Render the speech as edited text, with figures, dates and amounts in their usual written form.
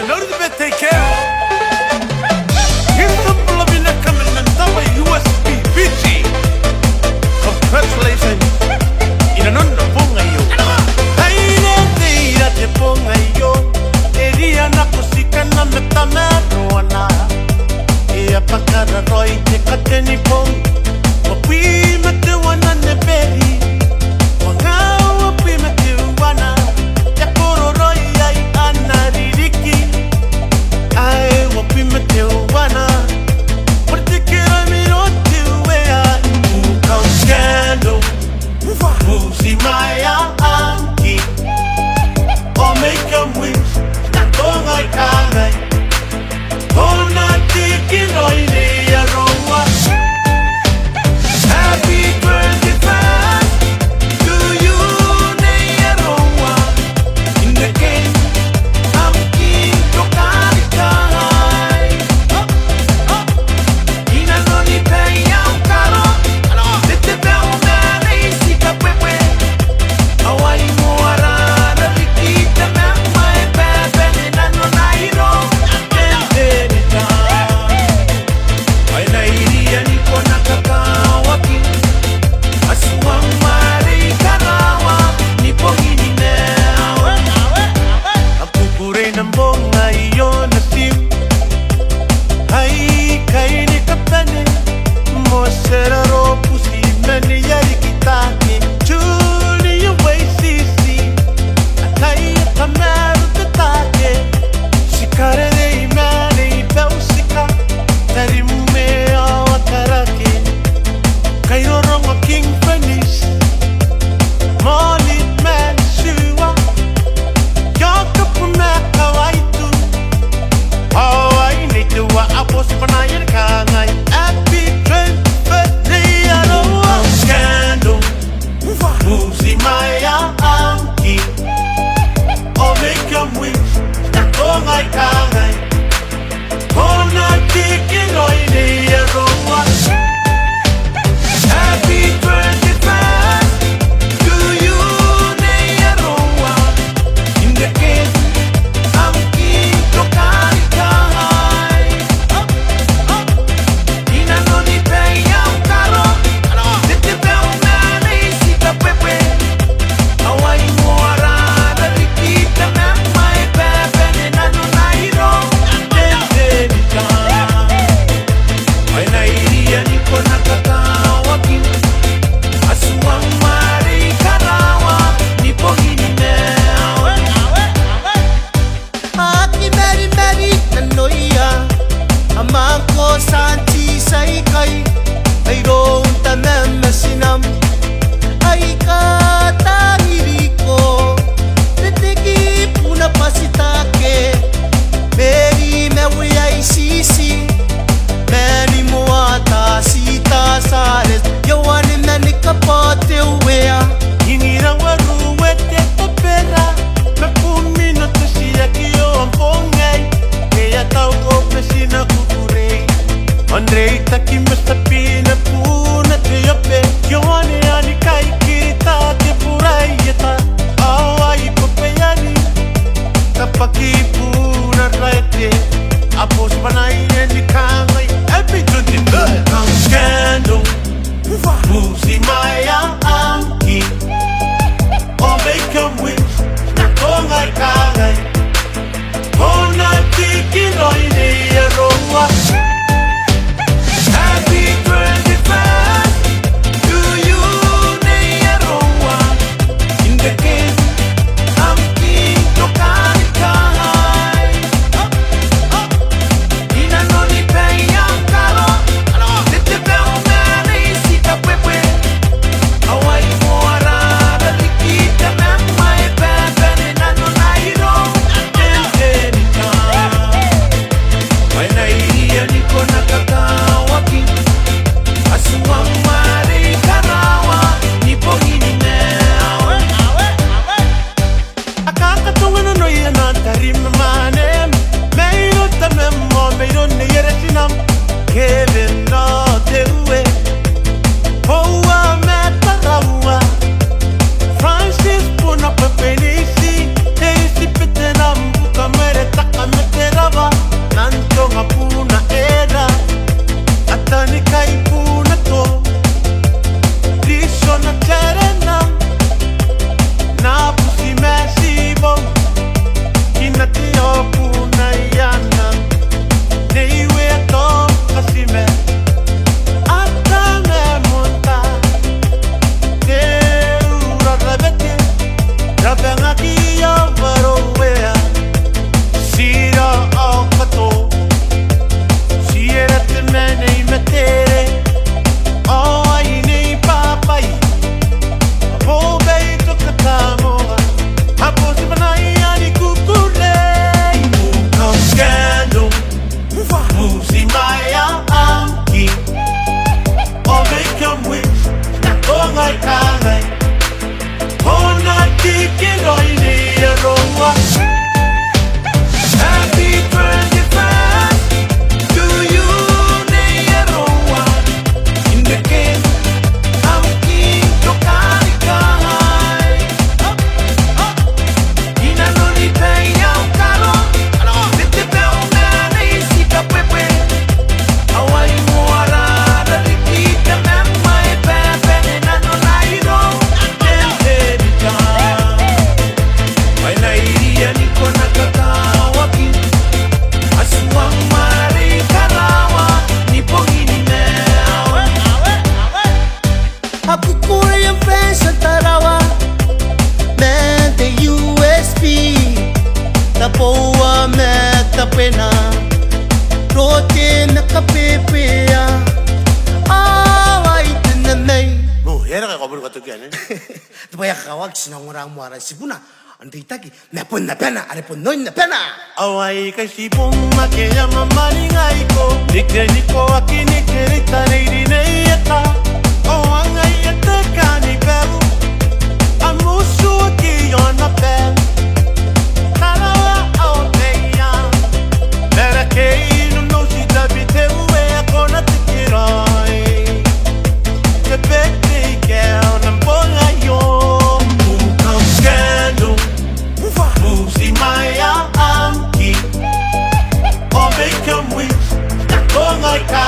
know the best take care. Here's some love in the coming and double USB BG. Congratulations. In an underponga yo. Aina deira te ponga yo. Eria na kusika na metameroana. Ea pakara roi te kateni pong. Wapi mate wana ne beri. Wangau wapi mate wana. Ya koro roi ai anaririki. Ai wapi mate wana. Particular me not to where you come scandal. Who's my auntie? Or make them wish. Not all I can. Oh, not taking on Nei Aroua. Happy birthday fast to you, Nei Aroua. In the game, I'm king to Karikai. In a lonely pay, I'm caro. Let the bell man, they see the pepe. Hawaii Moara, the Rikita, my baby, and I know Nairo. Andrei taki mesta pina puna te yope Yoane ani kai kita te purai yeta Awai popeyani Tapaki puna raete Apos panai ni kangai Epi tunti Come scandal Who's my auntie Or make them wish Nakongai kangai Oh na tiki roi Nei Aroua Happy birthday fast to you, Nei Aroua. In the game, I'm king to Karikai. In a lonely pay, I'm caro. Let the bell man, they see the pepe. Hawaii Moara, the Rikita, my baby, and I know Nairo. When I hear Nikona Kaka. Kevin no tewe Poa meta raua Francis puna pepenisi Teisi pete nambu kamere takamete pena rote na kapepea awai tenanei mo era ka kabur ka tukian Tupaya kawag sinangurang mo aran sibuna andai taki napon na pena are pon noin na pena awai ka sibung makenya mamaringai ko nikeni ko akini kerita reiri nei ata oangai ata kani bel amusu ki on a bel kalawa au teia mera kei no si dabi te ue akona te kirai te pete girl nam bonga yo come scandal Musi maya amki o make him wish na konga ka